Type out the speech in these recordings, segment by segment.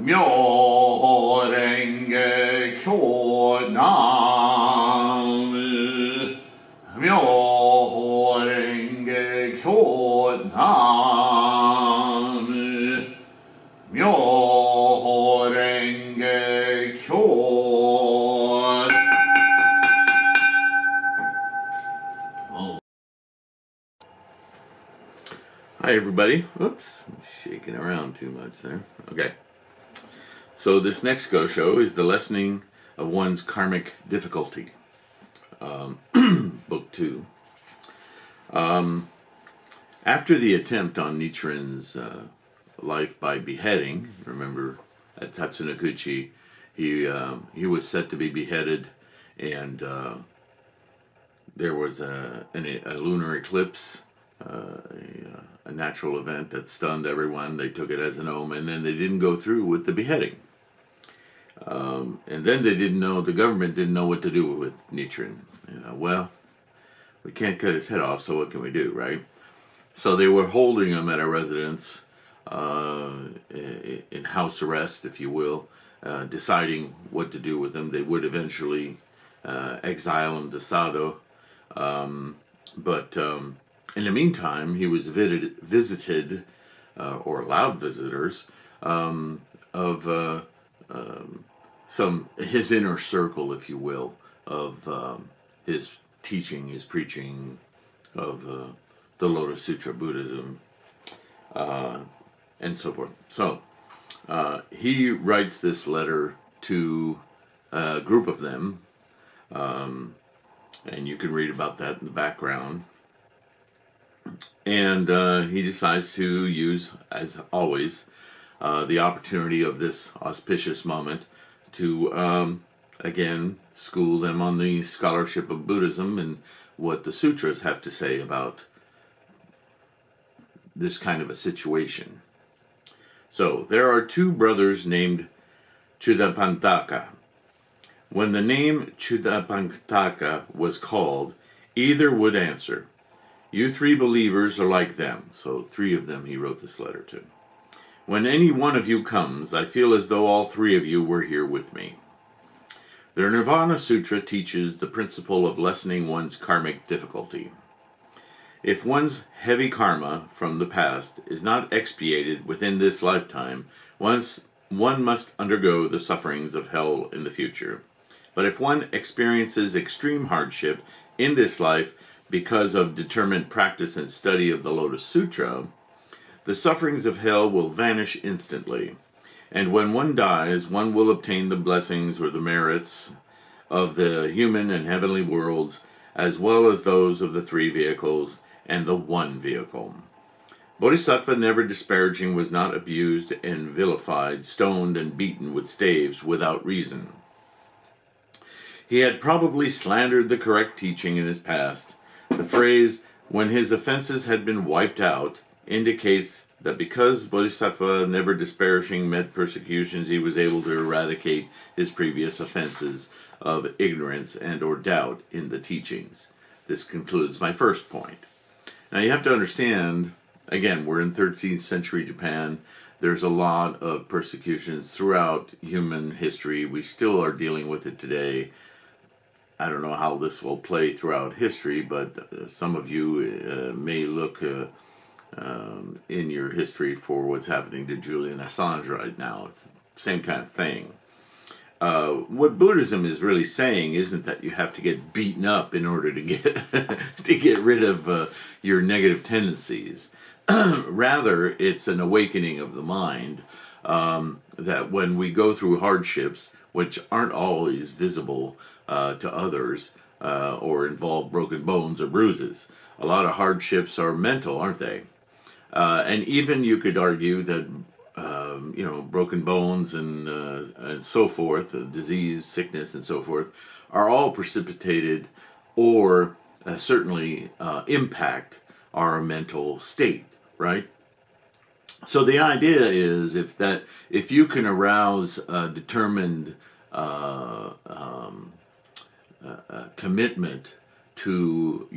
Myo Renge Kyo Nam Myo Renge Kyo Nam Myo Renge Kyo. Hi everybody. Oops, I'm shaking around too much there. Okay. So this next go-show is the lessening of one's karmic difficulty. Book 2. After the attempt on Nichiren's life by beheading, remember at Tatsunokuchi, he was set to be beheaded, and there was a lunar eclipse, a natural event that stunned everyone. They took it as an omen, and they didn't go through with the beheading. And then they didn't know, the government didn't know what to do with Nichiren. Well, we can't cut his head off, so what can we do, right? So they were holding him at a residence, in house arrest, if you will, deciding what to do with him. They would eventually exile him to Sado, but in the meantime, he was visited, or allowed visitors, of his inner circle, if you will, of his teaching, his preaching of the Lotus Sutra, Buddhism, and so forth. So he writes this letter to a group of them, and you can read about that in the background. And he decides to use, as always, the opportunity of this auspicious moment to, again, school them on the scholarship of Buddhism and what the sutras have to say about this kind of a situation. So, there are two brothers named Chudapantaka. When the name Chudapantaka was called, either would answer, "You three believers are like them." So 3 of them he wrote this letter to. "When any one of you comes, I feel as though all 3 of you were here with me." The Nirvana Sutra teaches the principle of lessening one's karmic difficulty. If one's heavy karma from the past is not expiated within this lifetime, one must undergo the sufferings of hell in the future. But if one experiences extreme hardship in this life because of determined practice and study of the Lotus Sutra, the sufferings of hell will vanish instantly, and when one dies, one will obtain the blessings or the merits of the human and heavenly worlds, as well as those of the 3 vehicles and the 1 vehicle. Bodhisattva, never disparaging, was not abused and vilified, stoned and beaten with staves without reason. He had probably slandered the correct teaching in his past. The phrase, "when his offenses had been wiped out," indicates that because Bodhisattva, never disparaging, met persecutions, he was able to eradicate his previous offenses of ignorance and or doubt in the teachings. This concludes my first point. Now you have to understand, again, we're in 13th century Japan. There's a lot of persecutions throughout human history. We still are dealing with it today. I don't know how this will play throughout history, but some of you may look in your history for what's happening to Julian Assange right now. It's the same kind of thing. What Buddhism is really saying isn't that you have to get beaten up in order to get to get rid of your negative tendencies. Rather, it's an awakening of the mind, that when we go through hardships, which aren't always visible to others, or involve broken bones or bruises. A lot of hardships are mental, aren't they? And even you could argue that broken bones and so forth, disease, sickness, and so forth, are all precipitated or certainly impact our mental state, right? So the idea is if you can arouse a determined commitment to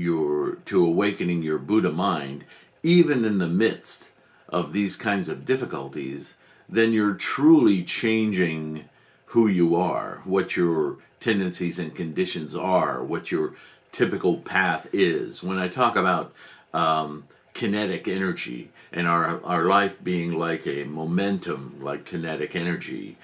awakening your Buddha mind, even in the midst of these kinds of difficulties, then you're truly changing who you are, what your tendencies and conditions are, what your typical path is. When I talk about kinetic energy and our life being like a momentum, like kinetic energy,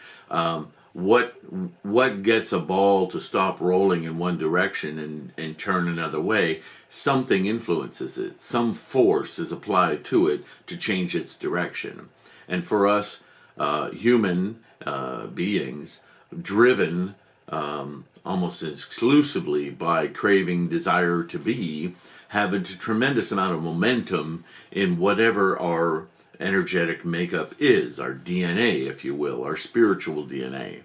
what gets a ball to stop rolling in one direction and turn another way? Something influences it. Some force is applied to it to change its direction. And for us human beings, driven almost exclusively by craving, desire to be, have a tremendous amount of momentum in whatever our energetic makeup is, our DNA, if you will, our spiritual DNA.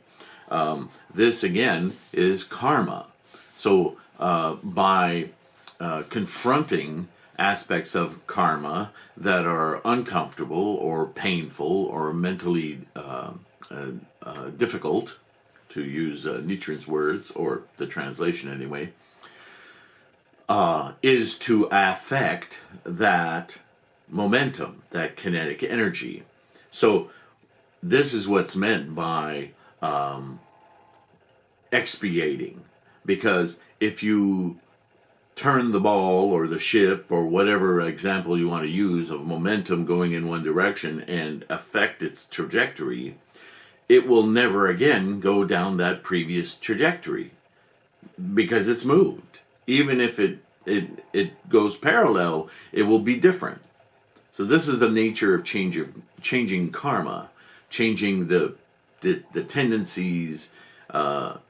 This, again, is karma. So by confronting aspects of karma that are uncomfortable or painful or mentally difficult, to use Nichiren's words, or the translation anyway, is to affect that momentum, that kinetic energy. So this is what's meant by expiating, because if you turn the ball or the ship or whatever example you want to use of momentum going in one direction and affect its trajectory, it will never again go down that previous trajectory because it's moved. Even if it goes parallel, it will be different. So this is the nature of changing karma, changing the tendencies of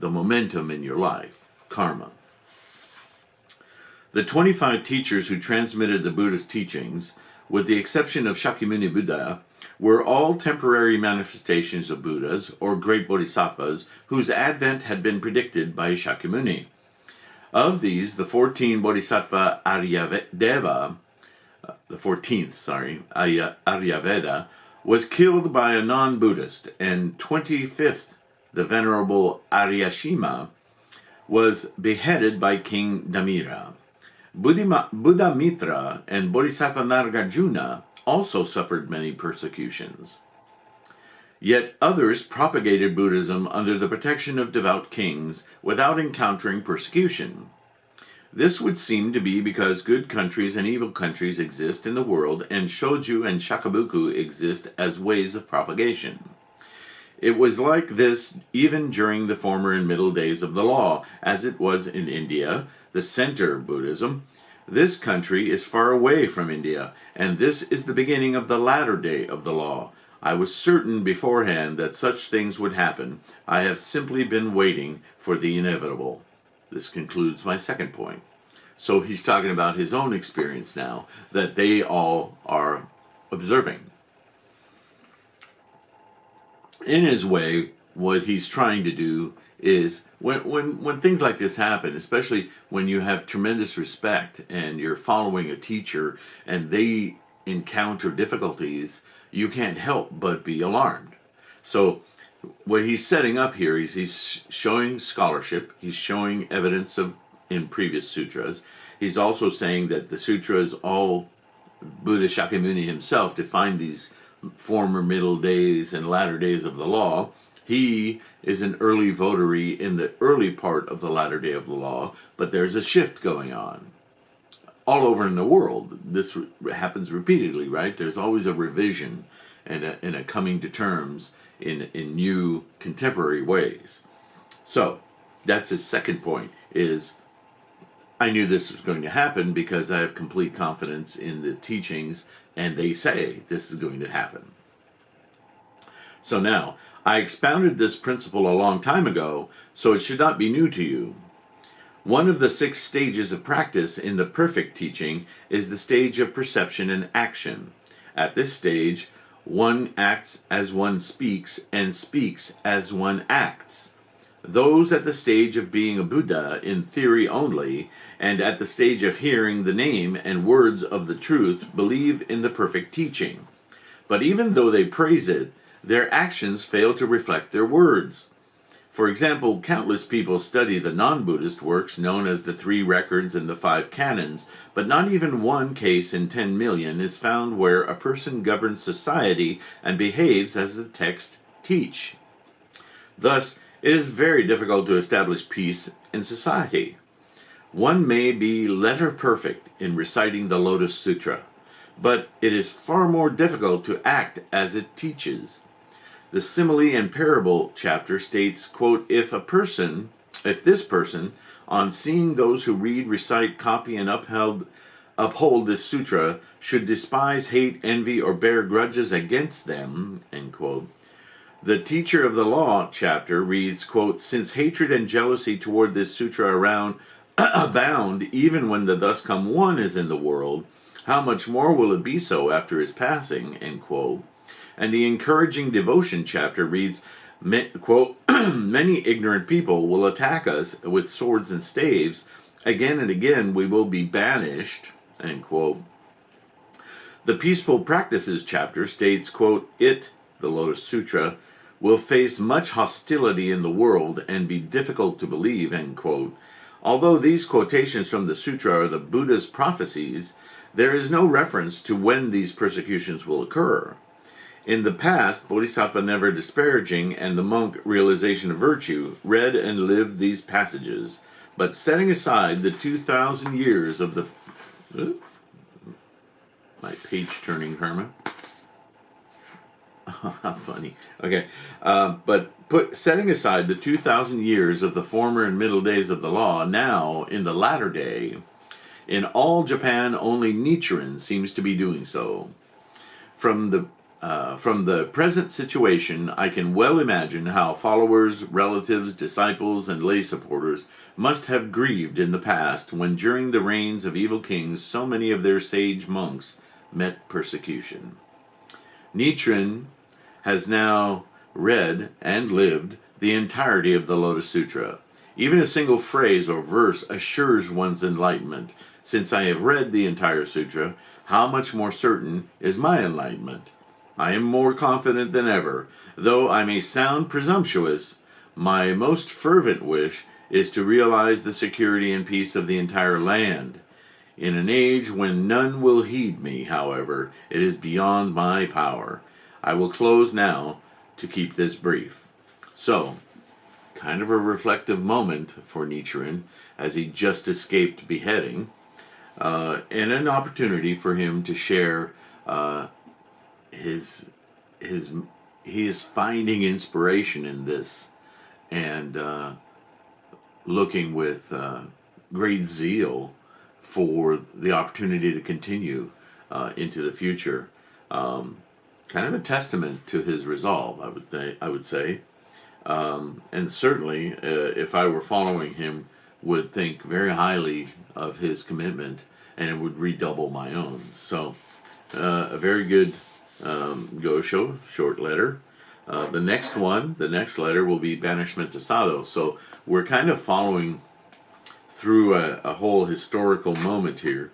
the momentum in your life, karma. The 25 teachers who transmitted the Buddhist teachings, with the exception of Shakyamuni Buddha, were all temporary manifestations of Buddhas or great bodhisattvas whose advent had been predicted by Shakyamuni. Of these, the 14th Bodhisattva Aryaveda was killed by a non-Buddhist, and 25th, the Venerable Aryashima, was beheaded by King Dhamira. Buddha Mitra and Bodhisattva Nagarjuna also suffered many persecutions. Yet others propagated Buddhism under the protection of devout kings without encountering persecution. This would seem to be because good countries and evil countries exist in the world, and Shoju and Shakabuku exist as ways of propagation. It was like this even during the former and middle days of the law, as it was in India, the center of Buddhism. This country is far away from India, and this is the beginning of the latter day of the law. I was certain beforehand that such things would happen. I have simply been waiting for the inevitable. This concludes my second point. So he's talking about his own experience now, that they all are observing. In his way, what he's trying to do is when things like this happen, especially when you have tremendous respect and you're following a teacher and they encounter difficulties, you can't help but be alarmed. So what he's setting up here is he's showing scholarship, he's showing evidence in previous sutras. He's also saying that the sutras, all Buddha Shakyamuni himself defined these former middle days and latter days of the law. He is an early votary in the early part of the latter day of the law, but there's a shift going on. All over in the world, this happens repeatedly, right? There's always a revision and a coming to terms in new contemporary ways. So, that's his second point, is I knew this was going to happen because I have complete confidence in the teachings, and they say this is going to happen. So now, I expounded this principle a long time ago, so it should not be new to you. One of the 6 stages of practice in the perfect teaching is the stage of perception and action. At this stage, one acts as one speaks, and speaks as one acts. Those at the stage of being a Buddha in theory only, and at the stage of hearing the name and words of the truth, believe in the perfect teaching. But even though they praise it, their actions fail to reflect their words. For example, countless people study the non-Buddhist works known as the Three Records and the Five Canons, but not even one case in 10 million is found where a person governs society and behaves as the texts teach. Thus, it is very difficult to establish peace in society. One may be letter perfect in reciting the Lotus Sutra, but it is far more difficult to act as it teaches. The simile and parable chapter states, quote, if this person, on seeing those who read, recite, copy, and uphold this sutra, should despise, hate, envy, or bear grudges against them, end quote. The teacher of the law chapter reads, quote, since hatred and jealousy toward this sutra abound, even when the thus come one is in the world, how much more will it be so after his passing, end quote. And the encouraging devotion chapter reads, quote, many ignorant people will attack us with swords and staves. Again and again we will be banished, end quote. The peaceful practices chapter states, quote, the Lotus Sutra, will face much hostility in the world and be difficult to believe, end quote. Although these quotations from the sutra are the Buddha's prophecies, there is no reference to when these persecutions will occur. In the past, Bodhisattva Never Disparaging and the monk Realization of Virtue read and lived these passages, but setting aside the 2,000 years of the... my page-turning karma. How funny. Okay, setting aside the 2,000 years of the former and middle days of the law, now, in the latter day, in all Japan, only Nichiren seems to be doing so. From the present situation, I can well imagine how followers, relatives, disciples, and lay supporters must have grieved in the past when during the reigns of evil kings so many of their sage monks met persecution. Nichiren has now read and lived the entirety of the Lotus Sutra. Even a single phrase or verse assures one's enlightenment. Since I have read the entire sutra, how much more certain is my enlightenment? I am more confident than ever. Though I may sound presumptuous, my most fervent wish is to realize the security and peace of the entire land. In an age when none will heed me, however, it is beyond my power. I will close now to keep this brief. So, kind of a reflective moment for Nichiren as he just escaped beheading, and an opportunity for him to share he is finding inspiration in this and looking with great zeal for the opportunity to continue into the future. Kind of a testament to his resolve, I would say. And certainly, if I were following him, would think very highly of his commitment, and it would redouble my own. So, a very good Gosho, short letter. The next letter will be Banishment to Sado. So we're kind of following through a whole historical moment here,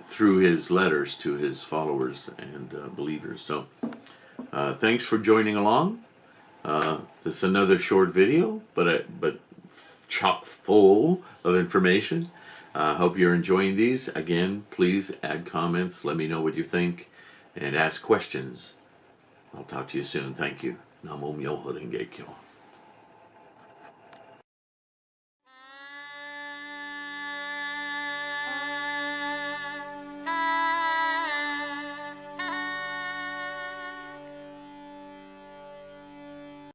through his letters to his followers and believers. So thanks for joining along. This is another short video, but chock full of information. Hope you're enjoying these. Again, please add comments. Let me know what you think. And ask questions. I'll talk to you soon. Thank you. Namo Myoho Renge Kyo.